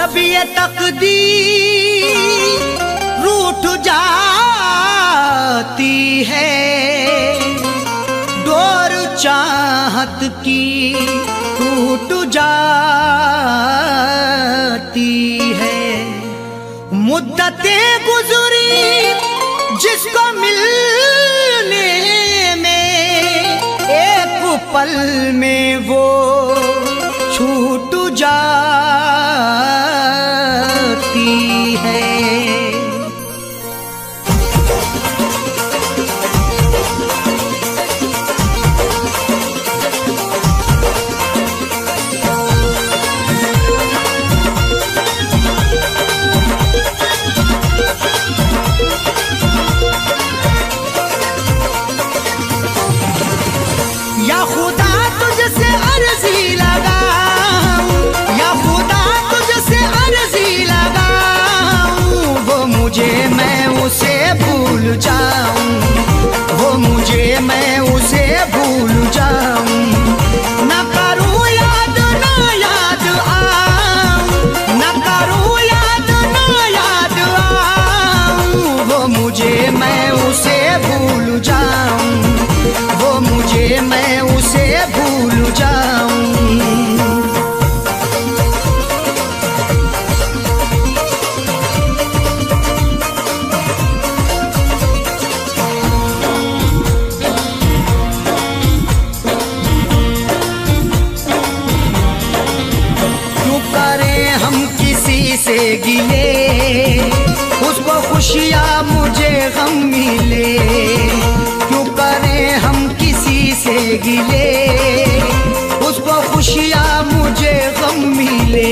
जब ये तकदीर रूठ जाती है, डोर चाहत की टूट जाती है। मुद्दतें गुजरी जिसको मिलने में, एक पल में वो छूट जाती है। या खुदा तुझसे अर्जी लगाऊं, या खुदा तुझसे अर्जी लगाऊं, वो मुझे मैं उसे भूल जाऊं, वो मुझे मैं उसे भूल जाऊं। न करूं याद न याद आऊं, न करूं याद न याद आऊं, वो मुझे मैं उसे भूल जाऊं, वो मुझे मैं उसे भूल जाऊं। क्यों करें हम किसी से गिले, उसको खुशियाँ मुझे गम मिले। क्यों करें हम किसी से गिले, उसको खुशियाँ मुझे गम मिले।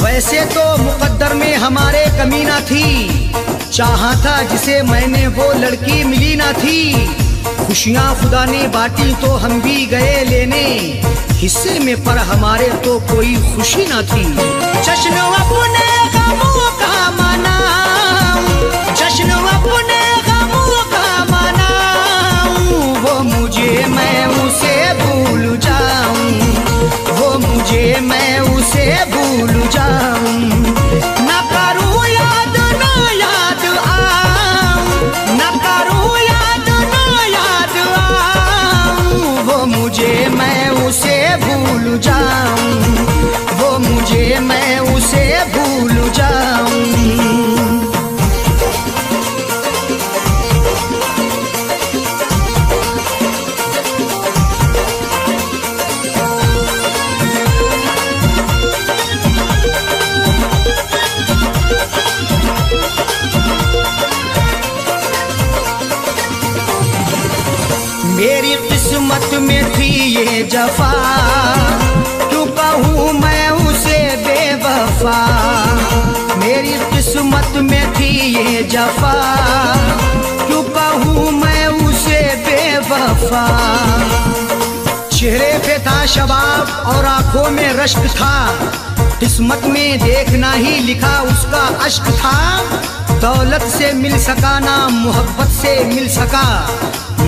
वैसे तो मुकद्दर में हमारे कमी ना थी, चाहा था जिसे मैंने वो लड़की मिली ना थी। खुशियाँ खुदा ने बांटी तो हम भी गए लेने, हिस्से में पर हमारे तो कोई खुशी ना थी। जश्न अपने गमों का मनाऊं, जश्न अपने गमों का मनाऊं, वो मुझे मैं उसे भूल जाऊं, वो मुझे मैं उसे भूल जाऊं। न करूं याद न याद आऊं, न करूं याद न याद आऊं, वो मुझे मैं उसे भूल जाऊं, वो मुझे मैं उसे भूल जाऊं। मेरी किस्मत में थी ये जफा, क्यों कहूँ मैं उसे बेवफा। मेरी किस्मत में थी ये जफा, क्यों कहूँ मैं उसे बेवफा। चेहरे पे था शबाब और आंखों में रश्क था, किस्मत में देखना ही लिखा उसका अश्क था। दौलत से मिल सका ना मोहब्बत से मिल सका,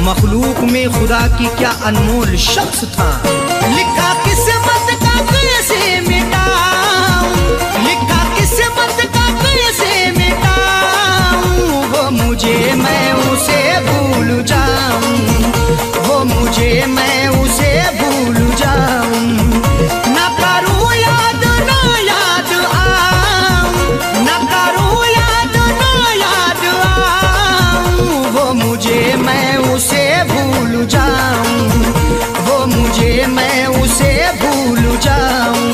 मखलूक में खुदा की क्या अनमोल शख्स था। लिखा किस्मत का कैसे मिटाऊं, लिखा किस्मत का कैसे मिटाऊं, वो मुझे मैं उसे भूल जाऊं, वो मुझे मैं उसे भूल जाऊं। न करूं याद न याद आऊं, न करूं याद न याद आऊं, वो मुझे मैं उसे भूल जाऊं, वो मुझे मैं उसे भूल जाऊं।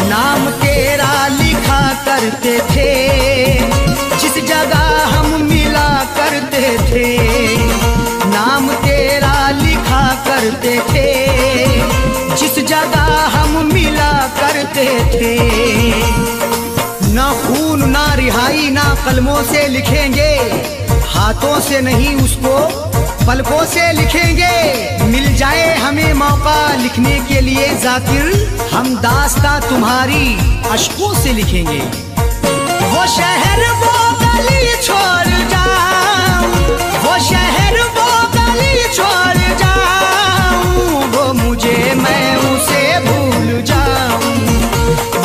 नाम तेरा लिखा करते थे, जिस जगह हम मिला करते थे। नाम तेरा लिखा करते थे, जिस जगह हम मिला करते थे। ना खून ना रिहाई ना कलमों से लिखेंगे, हाथों से नहीं उसको पलकों से लिखेंगे, मिल जाए हमें मौका लिखने के लिए जाकिर, हम दास्तां तुम्हारी अश्कों से लिखेंगे। वो शहर वो गली छोड़ जाऊं, वो शहर वो गली छोड़ जाऊं, वो मुझे मैं उसे भूल जाऊं,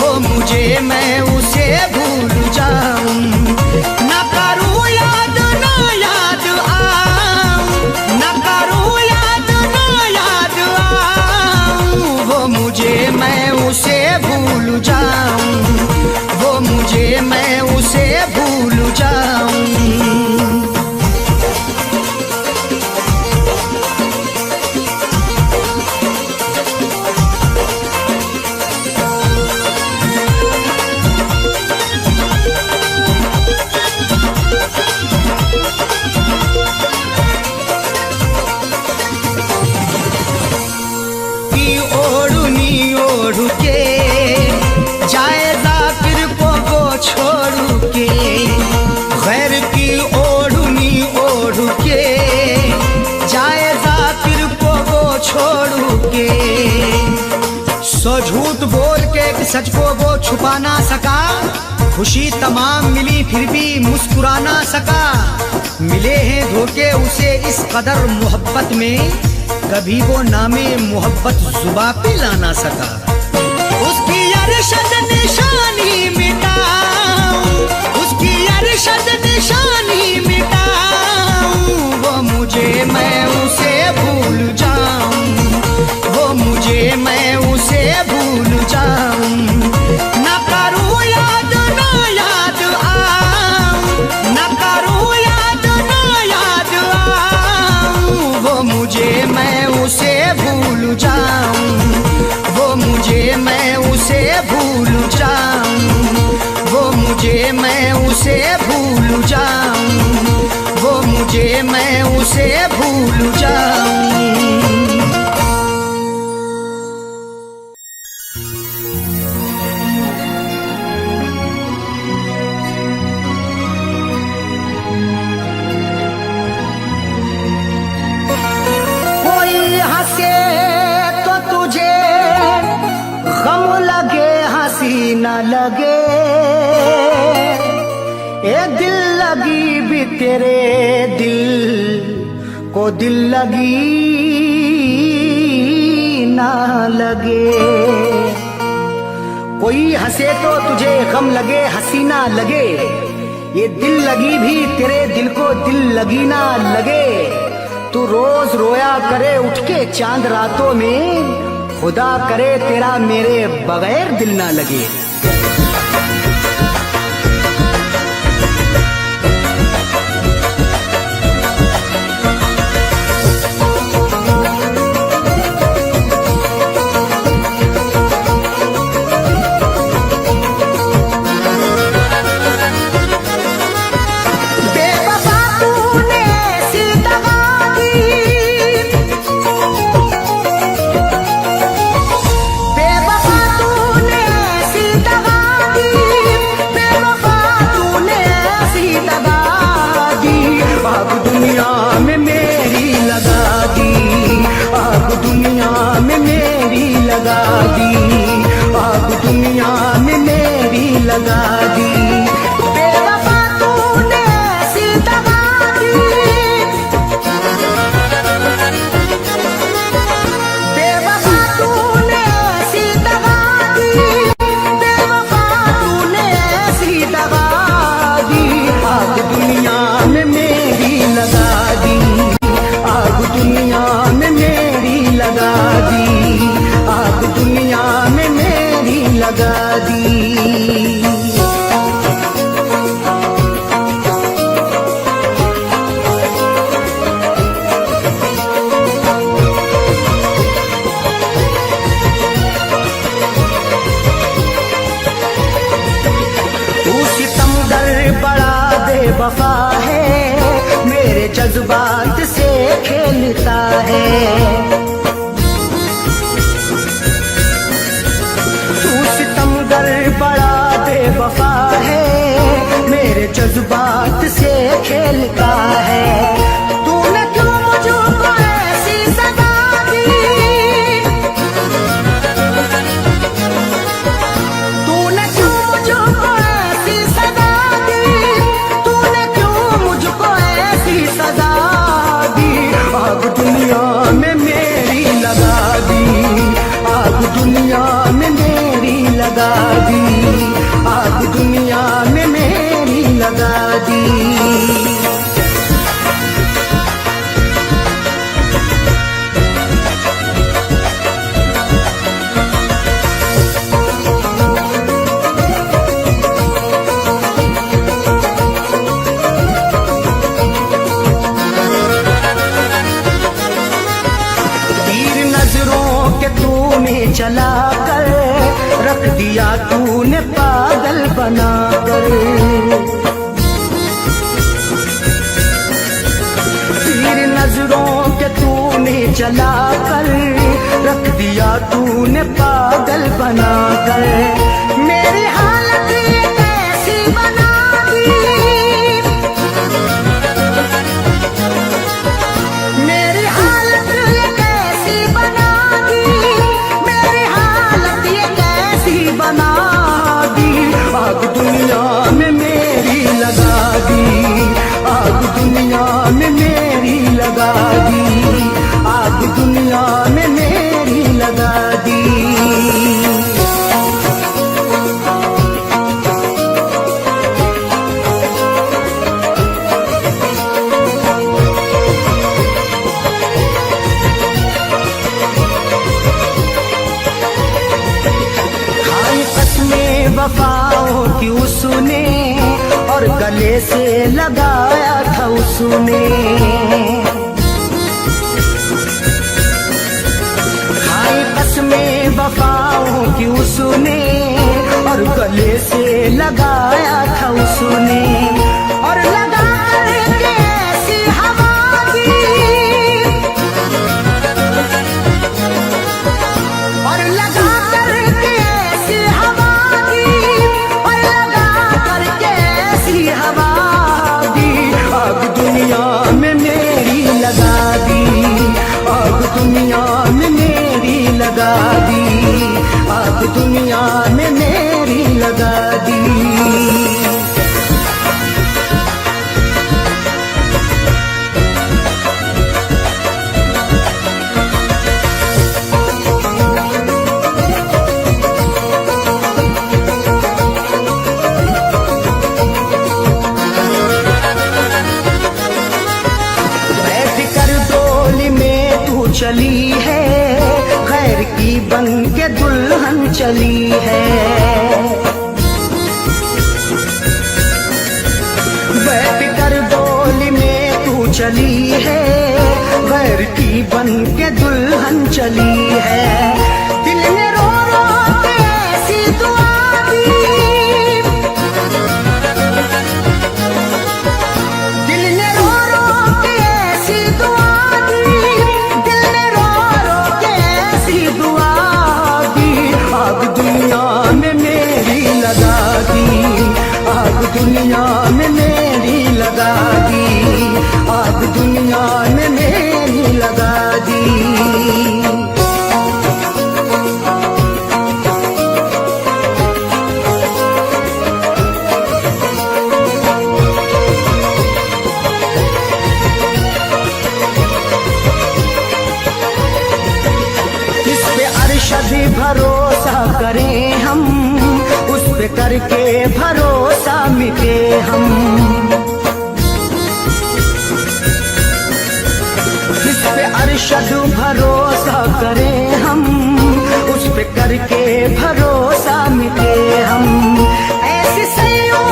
वो मुझे मैं उसे भूल जाऊं। न करूं याद ना याद आऊं, न करूं याद ना याद आऊं, वो मुझे मैं उसे भूल जाऊं, वो मुझे मैं उसे भूल जाऊं। सो झूठ बोल के सच को वो छुपा ना सका, खुशी तमाम मिली फिर भी मुस्कुरा ना सका। मिले हैं धोखे उसे इस कदर मोहब्बत में, कभी वो नामे मोहब्बत जुबा पे ला ना सका। उसकी अरशद निशानी मिटाऊं, उसकी अरशद निशानी मिटाऊं, वो मुझे मैं उसे भूल जाऊं, वो मुझे मैं उसे भूल जाऊं। न करूं याद ना याद आऊं, न करूं याद ना याद आऊं, वो मुझे मैं उसे भूल जाऊं, वो मुझे मैं उसे भूल जाऊं, वो मुझे मैं उसे भूल जाऊं, वो मुझे मैं उसे भूल जाऊं। न लगे ए दिल लगी भी तेरे दिल को दिल लगी ना लगे। कोई हंसे तो तुझे गम लगे हंसी ना लगे, ये दिल लगी भी तेरे दिल को दिल लगी ना लगे। तू रोज रोया करे उठ के चांद रातों में, खुदा करे तेरा मेरे बगैर दिल ना लगे। लगा दी बेवफा तूने ऐसी दगा दी, बेवफा तूने ऐसी दगा दी, बेवफा तूने ऐसी दगा दी। आग दुनिया में मेरी लगा दी, आग दुनिया में मेरी लगा दी, आग दुनिया में मेरी लगा दी। वफा है मेरे जज्बात से खेलता है, तू सितमगर बड़ा बेवफा है मेरे जज्बात से खेलता है। तूने क्यों मुझे लगा दी, आग दुनिया में मेरी लगा दी। चला कर रख दिया तूने पागल बना कर, तीर नजरों के तूने चला कर रख दिया तूने पागल बना कर। मेरी हालत ये कैसी बना दी, मेरी हालत ये कैसी बना दी, बना दी। आग दुनिया में मेरी लगा दी, आग दुनिया में मेरी लगा दी, आग दुनिया में मेरी लगा दी। वफाओं की उसने और गले से लगाया था उसने, खाई कसमें वफाओं की उसने और गले से लगाया था उसने, और लगा करके ऐसी हवा दी, और लगा करके ऐसी हवा आग दुनिया में मेरी लगा दी, आग दुनिया में मेरी लगा दी, आग दुनिया में मेरी लगा दी। चली है खैर की बन के दुल्हन चली है, बैठ कर डोली में तू चली है खैर की बन के दुल्हन चली है। दिल ने रो रो के ऐसी दुआ दी, दिल ने रो रो के ऐसी दुआ दी, आग दुनिया में मेरी लगा दी, आग दुनिया में मेरी लगा दी, आग दुनिया में मेरी लगा दी। इस पे अरशद भरोसा करें हम, उस पे करके भरोसा मिटे हम, इस पे अरशद भरोसा करें हम, उस पे करके भरोसा मिटे हम। ऐसी सैयों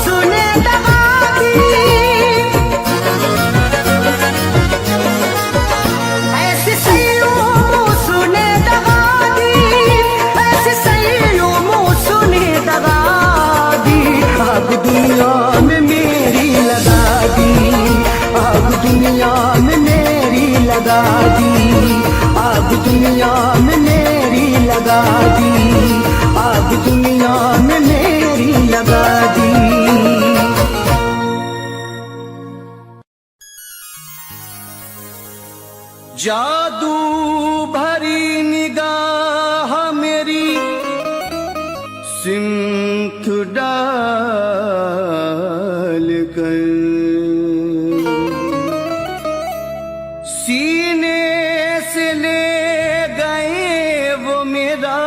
सुने दगा दी, ऐसी सैयों सुने दगा दी, ऐसी सैयों सुने दगा दी। आग दुनिया में मेरी लगा दी, आग दुनिया में मेरी लगा दी, आग दुनिया में मेरी लगा दी, आग दुनिया में मेरी लगा दी। जादू भरी निगाह मेरी सिमत डाल कर सीने से ले गए वो मेरा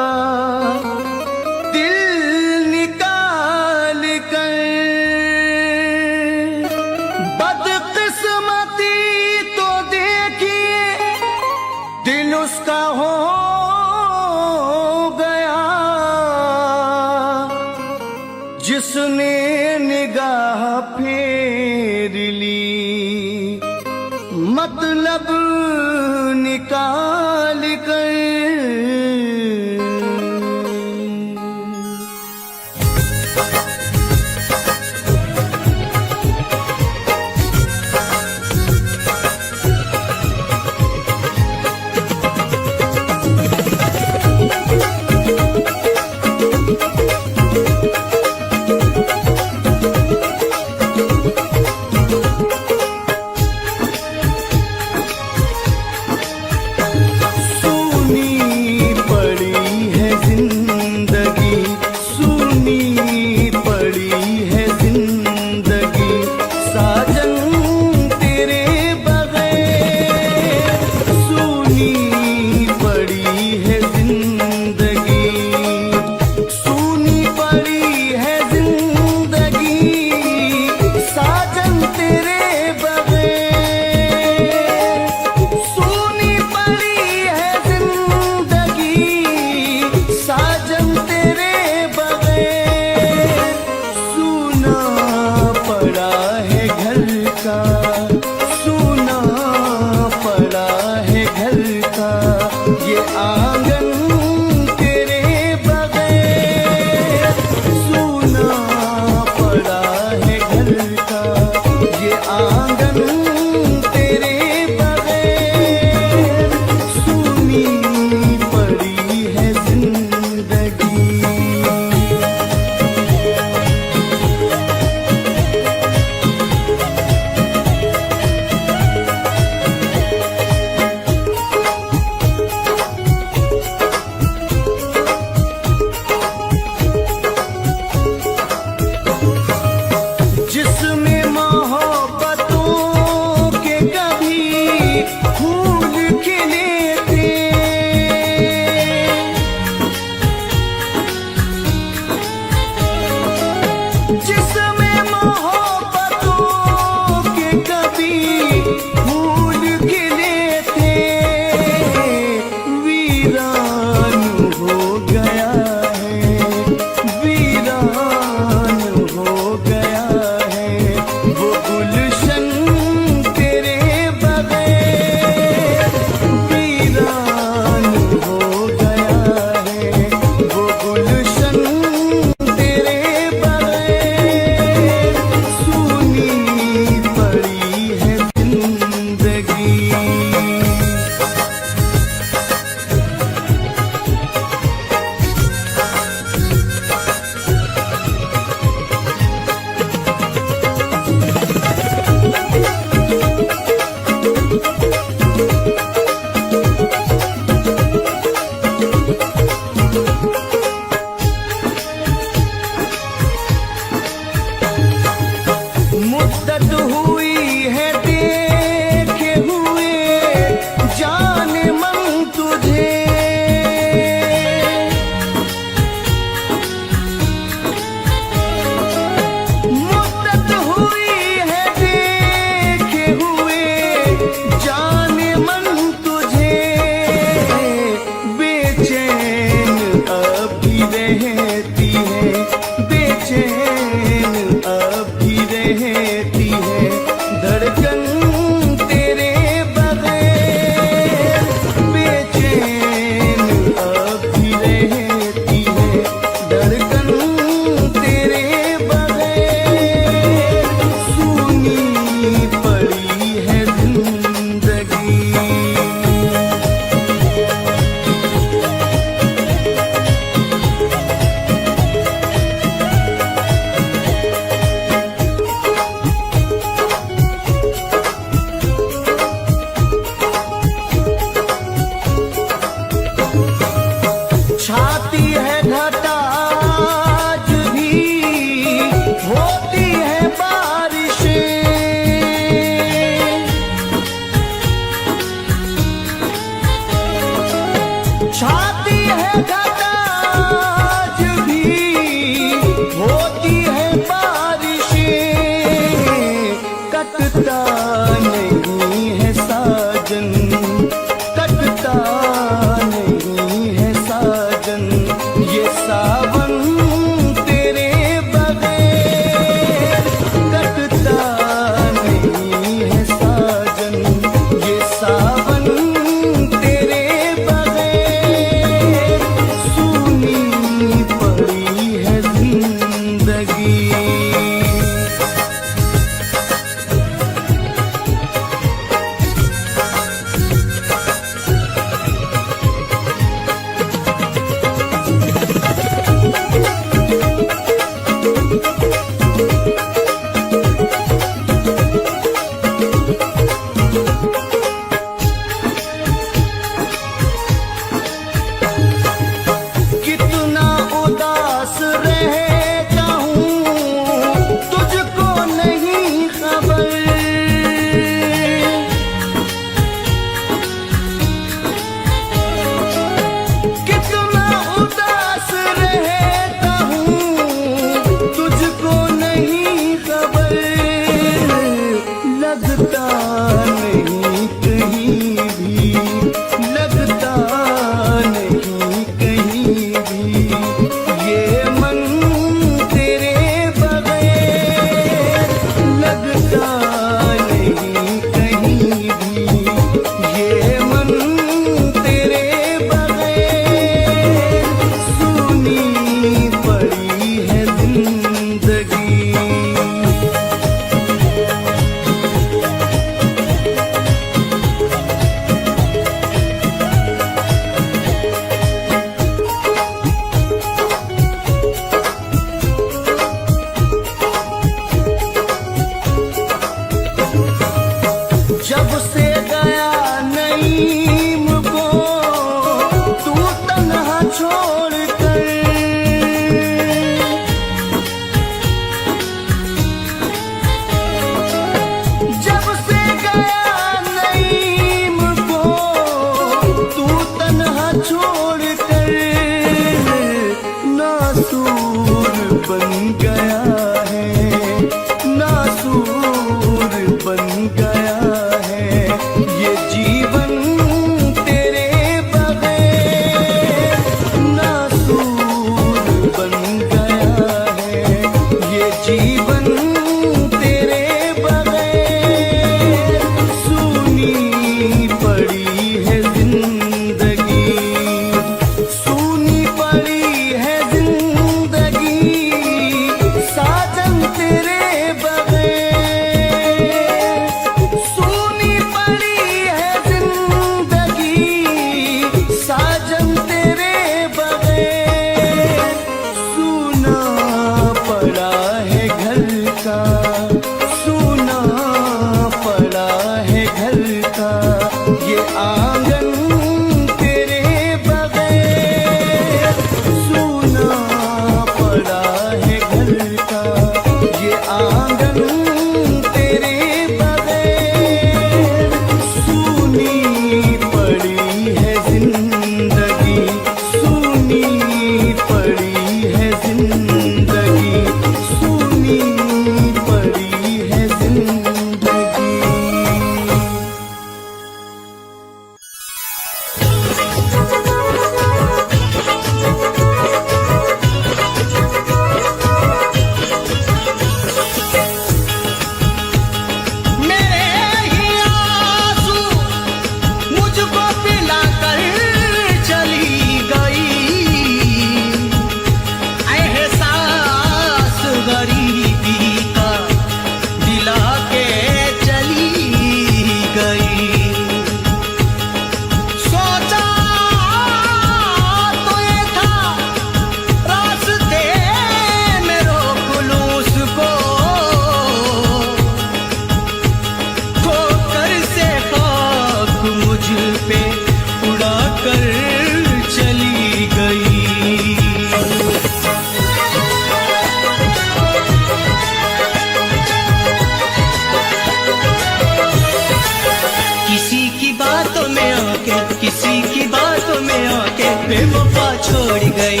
बेवफा छोड़ गई,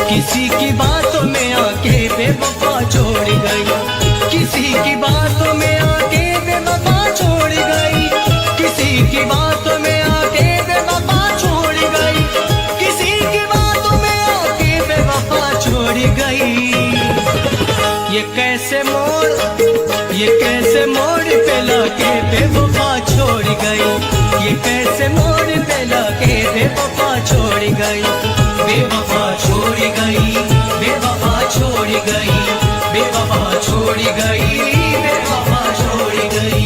किसी की बातों में आके बेवफा छोड़ गई, किसी की बातों में आके बेवफा छोड़ गई, किसी की बातों में आके बेवफा छोड़ गई, किसी की बातों में आके बेवफा छोड़ गई। ये कैसे मोड़ पे लाके बेवफा छोड़ गई, ये कैसे मोड़ पे लाके बेवफा छोड़ गई, बेवफा छोड़ गई, बेवफा छोड़ गई, बेवफा छोड़ गई, बेवफा छोड़ गई।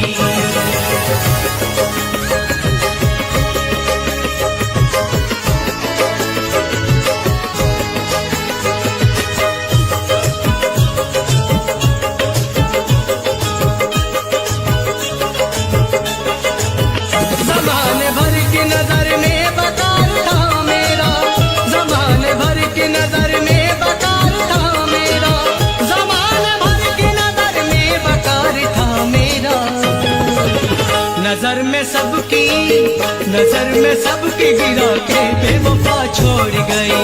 ज़माने भर की नजर में बेकार था मेरा, ज़माने भर की नजर में बेकार था मेरा, ज़माने भर की नजर में बेकार था मेरा। नजर में सबकी गिरा के बेवफा छोड़ गई,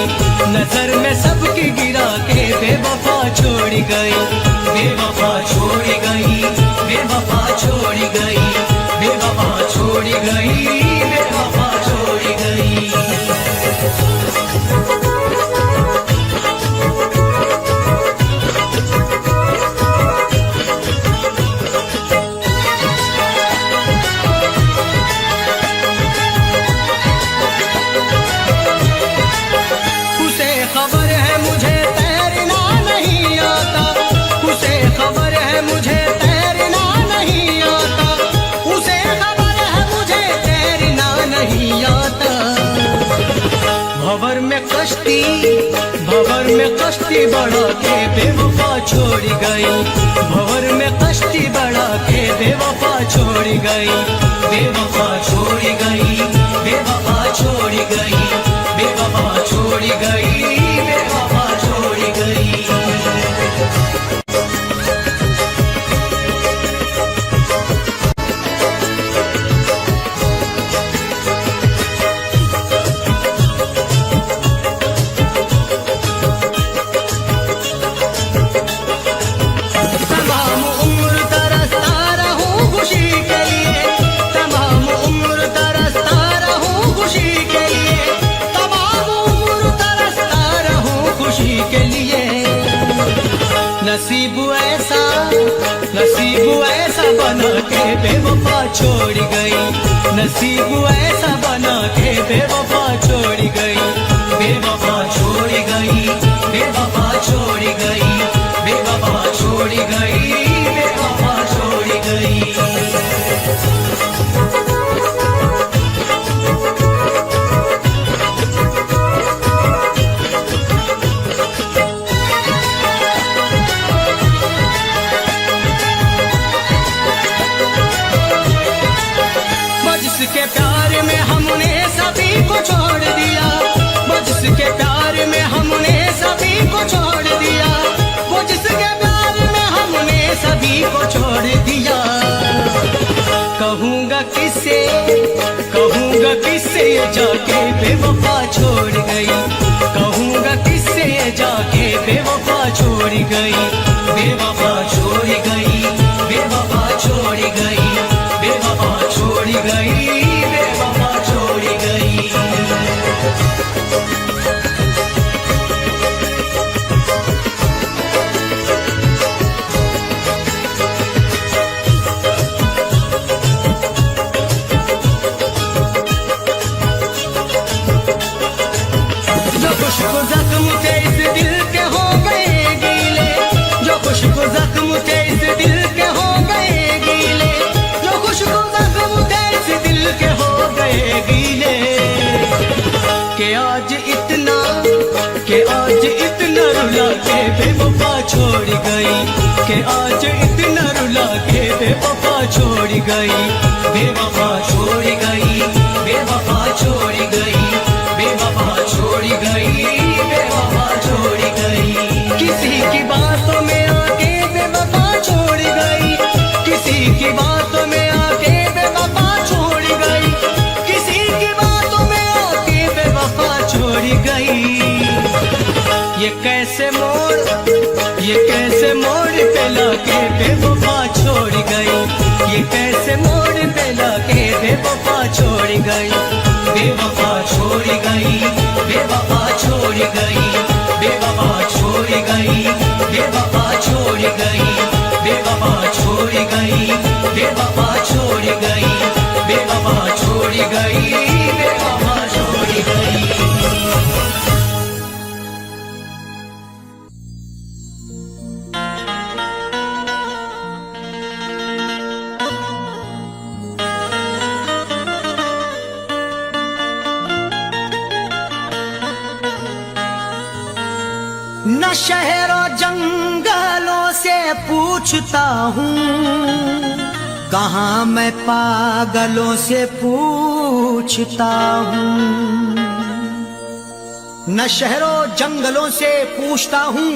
नजर में सबकी गिरा के बेवफा छोड़ गई, बेवफा छोड़ गई, बेवफा छोड़ गई, बेवफा छोड़ गई, बेवफा छोड़ गई। उसे खबर है मुझे तैरना नहीं आता, उसे खबर है मुझे तैरना नहीं आता, उसे खबर है मुझे तैरना नहीं आता। भंवर में कश्ती बढ़ा के बेवफा छोड़ गई, भंवर में कश्ती बढ़ा के बेवफा छोड़ गई, बेवफा छोड़ गई, बेवफा छोड़ गई, बेवफा छोड़ गई, बेवफा छोड़ गई। तमाम उम्र तरसता रहूं खुशी के लिए, तमाम उम्र तरसता रहूं खुशी के लिए, तमाम उम्र तरसता रहूं खुशी के लिए। नसीब ऐसा बना के बेवफा छोड़ गई, नसीब ऐसा बना के बेवफा छोड़ गई, बेवफा छोड़ गई, बेवफा छोड़ गई, बेवफा छोड़ गई, बेवफा छोड़ गई। जिसके प्यार में हमने सभी को छोड़ दिया, वो जिसके प्यार में हमने सभी को छोड़ दिया, वो जिसके प्यार में हमने सभी को छोड़ दिया। कहूँगा किससे ये जाके बेवफा छोड़ गई, कहूँगा किससे ये जाके बेवफा छोड़ गई, बेवफा छोड़ गई, बेवफा छोड़ गई, बेवफा छोड़ गई, बेवफा छोड़ गई। जो खुशबू जख्म थे इस दिल के हो गए गीले, जो खुशबू जख्म थे इस दिल के हो गए गीले, जो खुशबू जख्म थे इस दिल के हो गए गीले। के आज इतना रुला के बेवफा छोड़ गई, के आज इतना रुला के बेवफा छोड़ गई, बेवफा छोड़ गई, बेवफा छोड़ गई, बेवफा छोड़ गई, बेवफा छोड़ गई। किसी की बातों में आके बेवफा छोड़ गई, किसी की बातों में आके बेवफा छोड़ गई, किसी की बातों में आके बेवफा छोड़ गई। ये कैसे मोड़ पे लाके बेवफा छोड़ गई, ये कैसे मोड़ पे लाके बेवफा छोड़ गई, बेवफा छोड़ गई, बेवफा छोड़ गई, बेवफा छोड़ गई, बेवफा छोड़ गई, बेवफा छोड़ गई, बेवफा छोड़ गई, बेवफा छोड़ गई, बेवफा छोड़ गई। न शहरों जंगलों से पूछता हूँ, कहाँ मैं पागलों से पूछता हूँ। न शहरों जंगलों से पूछता हूँ,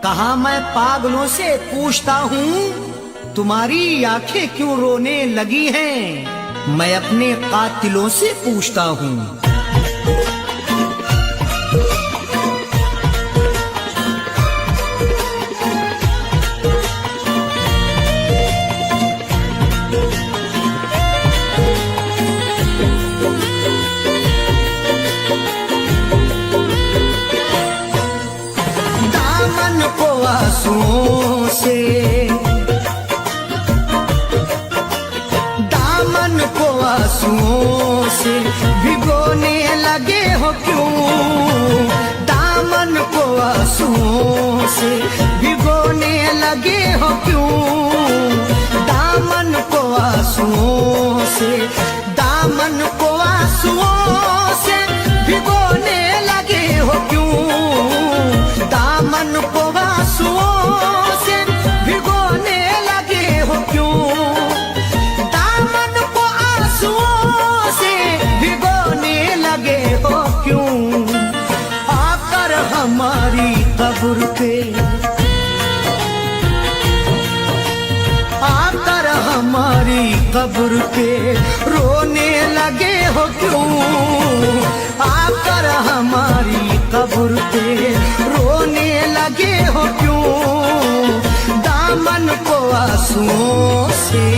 कहाँ मैं पागलों से पूछता हूँ। तुम्हारी आंखें क्यों रोने लगी हैं, मैं अपने कातिलों से पूछता हूँ। आंसुओं से दामन को आंसुओं से भिगोने लगे हो क्यों, दामन को आंसुओं से भिगोने लगे हो क्यों, दामन को आंसुओं से, दामन को आंसुओं से भिगोने लगे हो क्यों, दामन को आंसुओं से भिगोने लगे हो क्यों, दामन को आंसुओं से भिगोने लगे हो क्यों। आकर हमारी कब्र पे, आकर हमारी कब्र पे रोने लगे हो क्यों, आकर हमारी कब्र पे रोने लगे हो क्यों, दामन को आंसुओं से।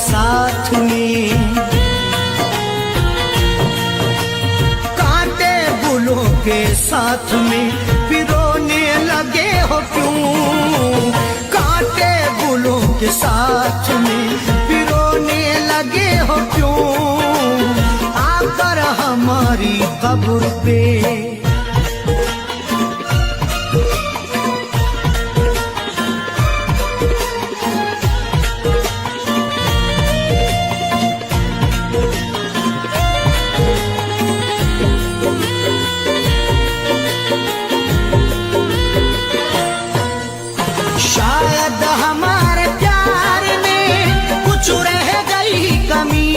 साथ में कांटे गुलों के साथ में पिरोने लगे हो क्यों, कांटे गुलों के साथ में पिरोने लगे हो क्यों, आकर हमारी कब्र पे। शायद हमारे प्यार में कुछ रह गई कमी,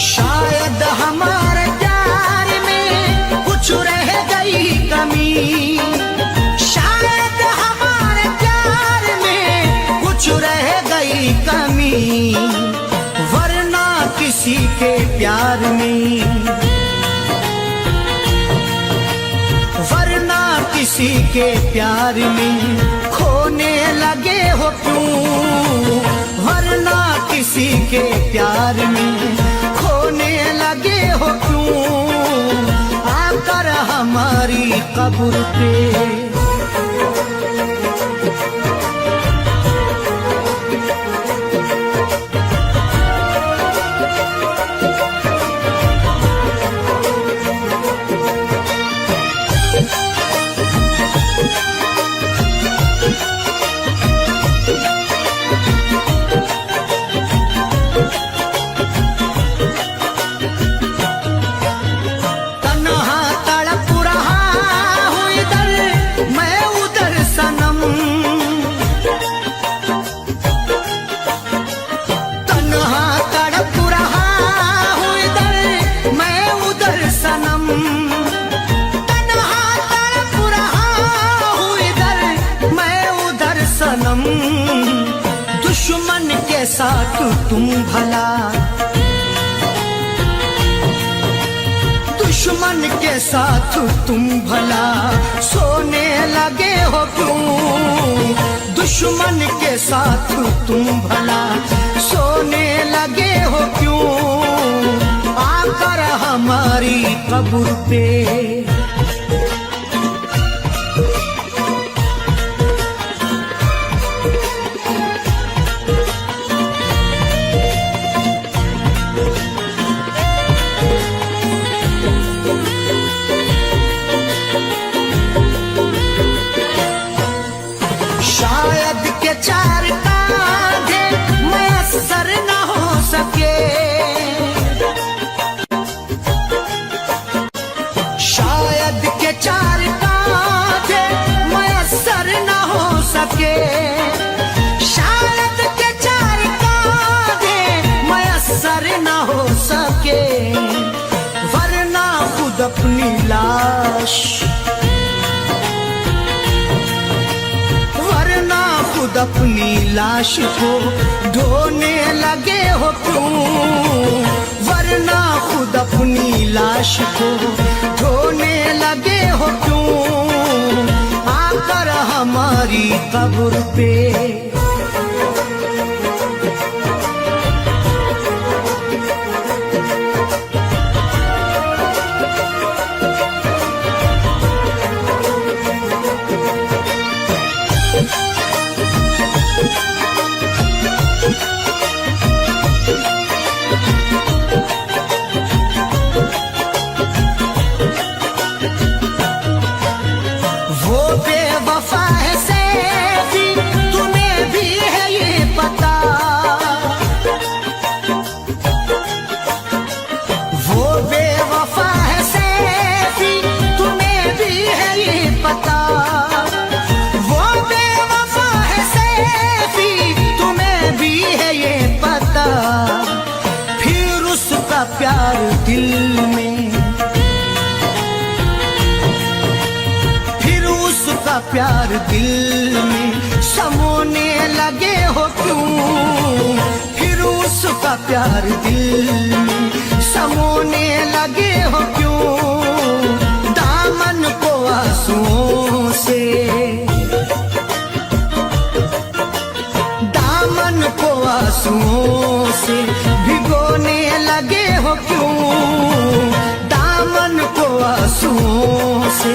शायद हमारे प्यार में कुछ रह गई कमी, शायद हमारे प्यार में कुछ रह गई कमी, वरना किसी के प्यार में, वरना किसी के प्यार में खोने लगे हो क्यों, वरना किसी के प्यार में खोने लगे हो क्यों, आकर हमारी कब्र पे। साथ तुम भला, दुश्मन के साथ तुम भला सोने लगे हो क्यों? दुश्मन के साथ तुम भला सोने लगे हो क्यों? आकर हमारी कब्र पे शायद के चार कांधे मयस्सर न हो सके, शायद के चार कांधे मयस्सर न हो सके, शायद के चार कांधे मयस्सर न हो सके, वरना खुद अपनी लाश, खुद अपनी लाश को ढोने लगे हो क्यों? वरना खुद अपनी लाश को ढोने लगे हो क्यों? आकर हमारी कब्र पे प्यार दिल में, फिर उसका प्यार दिल में समोने लगे हो क्यों? फिर उसका प्यार दिल में समोने लगे हो क्यों? दामन को आंसुओं से, दामन को आंसुओं से भिगोने लगे हो क्यों? दामन को आंसुओं से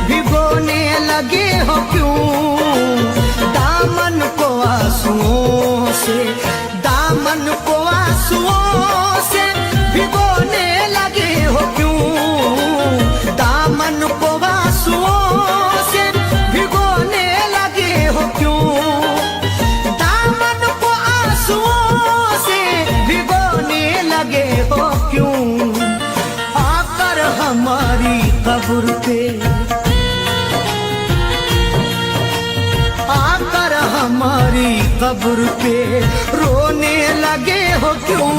भिगोने लगे हो क्यों? दामन को आंसुओं से, दामन को आंसुओं से भिगोने लगे हो क्यों? दामन को आंसुओं से भिगोने लगे हो क्यों? दामन को आंसुओं से भिगोने लगे हो क्यों? आकर हमारी कब्र पे, आकर हमारी कब्र पे रोने लगे हो क्यों?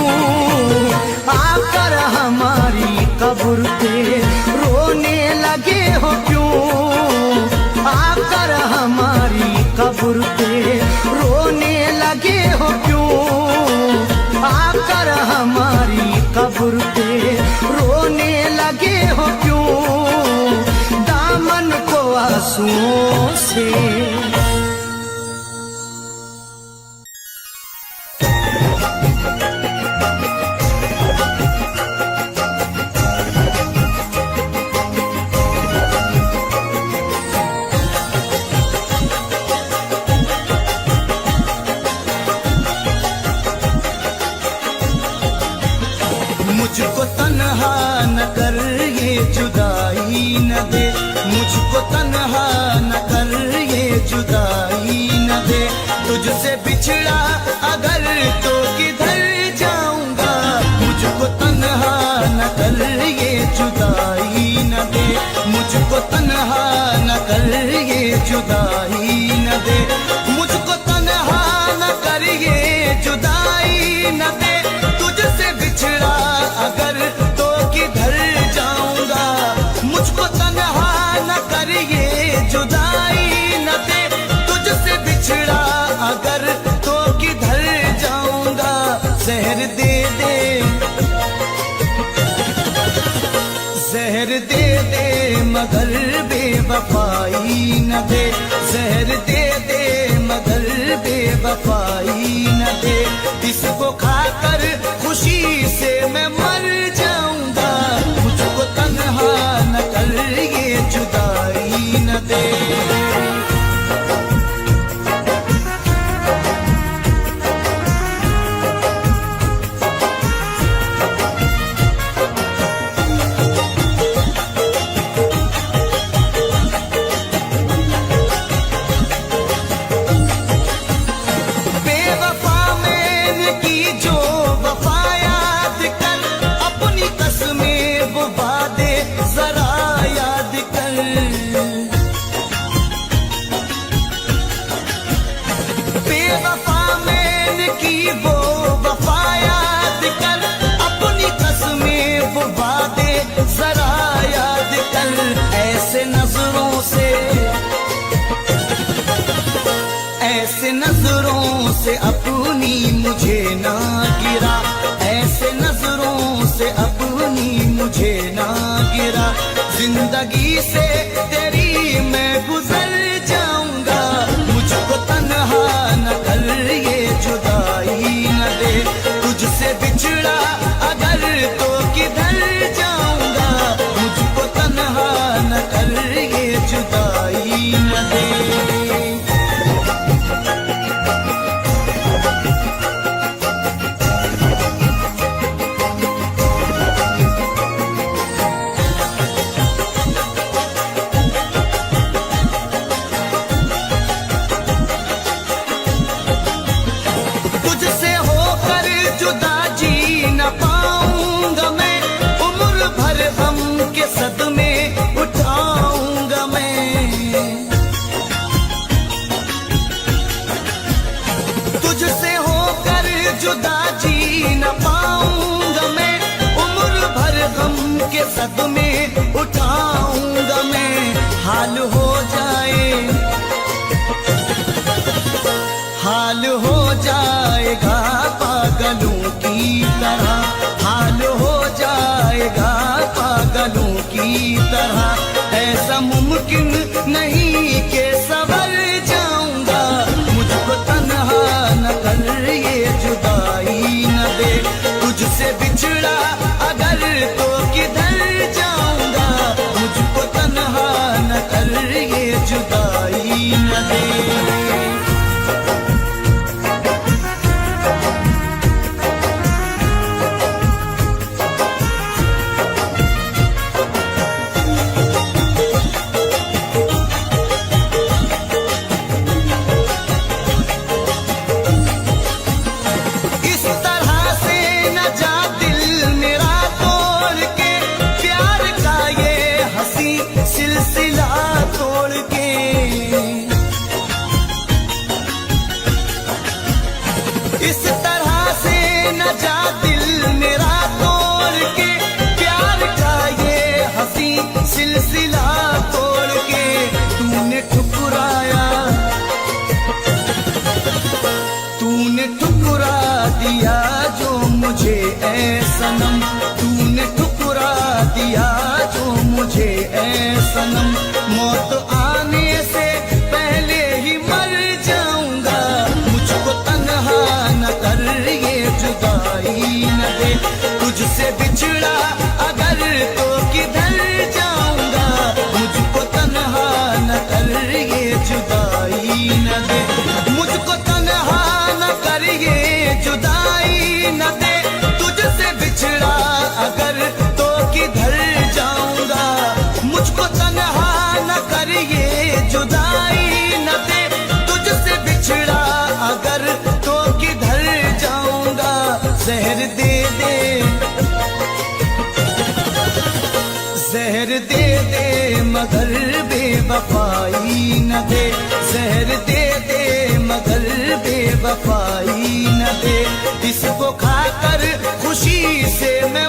आकर हमारी कब्र पे रोने लगे हो क्यों? आकर हमारी कब्र पे रोने लगे हो क्यों? आकर हमारी कब्र पे रोने लगे हो क्यों? दामन को आंसुओं से मुझको तन्हा न कर ये जुदाई न दे, मुझको तन्हा न कर ये जुदाई न दे, तुझसे बिछड़ा अगर तो किधर जाऊंगा, मुझको तन्हा न कर ये जुदाई न दे, मुझको तन्हा न कर ये जुदाई न दे, मुझको तन्हा न कर ये जुदाई न दे, तुझसे बिछड़ा अगर तो किधर जाऊंगा, मुझको तन्हा न कर ये जुदाई न दे, तुझसे बिछड़ा अगर तो किधर जाऊंगा। दे दे, जहर दे दे मगर बेवफाई न दे, जहर दे दे मगर बेवफाई न दे। इसको खाकर खुशी से मैं मर जाऊंगा, मुझको तन्हा न कर ये जुदाई न दे। ऐसे नजरों से अपनी मुझे ना गिरा, ऐसे नजरों से अपनी मुझे ना गिरा। जिंदगी से तेरी मैं गुजर जाऊंगा, मुझको तन्हा न कर ये जुदाई न दे। तुझसे बिछड़ा अगर तो किधर जाऊंगा, मुझको तन्हा न कर ये जुदाई न दे। सदमे उठाऊंगा मैं, हाल हो जाए, हाल हो जाएगा पागलों की तरह, हाल हो जाएगा पागलों की तरह। ऐसा मुमकिन नहीं कि संवर जाऊंगा, मुझको तन्हा न कर ये जुदाई न दे। तुझसे बिछड़ा अगर तो किधर जाऊंगा, मुझको तन्हा न कर ये जुदाई न दे। इस तरह से न जा दिल मेरा तोड़ के, प्यार का ये हंसी सिलसिला तोड़ के। तूने ठुकराया, तूने ठुकरा दिया जो मुझे ऐ सनम, तूने ठुकरा दिया जो मुझे ऐ सनम। मौत आने से पहले ही मर जाऊंगा, मुझको तन्हा न कर ये जुदाई न दे। तुझसे बिछड़ा अगर तो किधर जाऊंगा, मुझको तन्हा न कर ये जुदाई न दे। मुझको तन्हा न कर ये जुदाई न दे। तुझसे बिछड़ा अगर तो किधर जाऊंगा, मुझको तन्हा न कर ये जुदाई न दे। तुझसे बिछड़ा अगर तो किधर जाऊंगा, जहर दे दे, जहर दे दे मगर बेवफाई न दे, जहर दे दे मगर बेवफाई न दे। इसको खाकर खुशी से मैं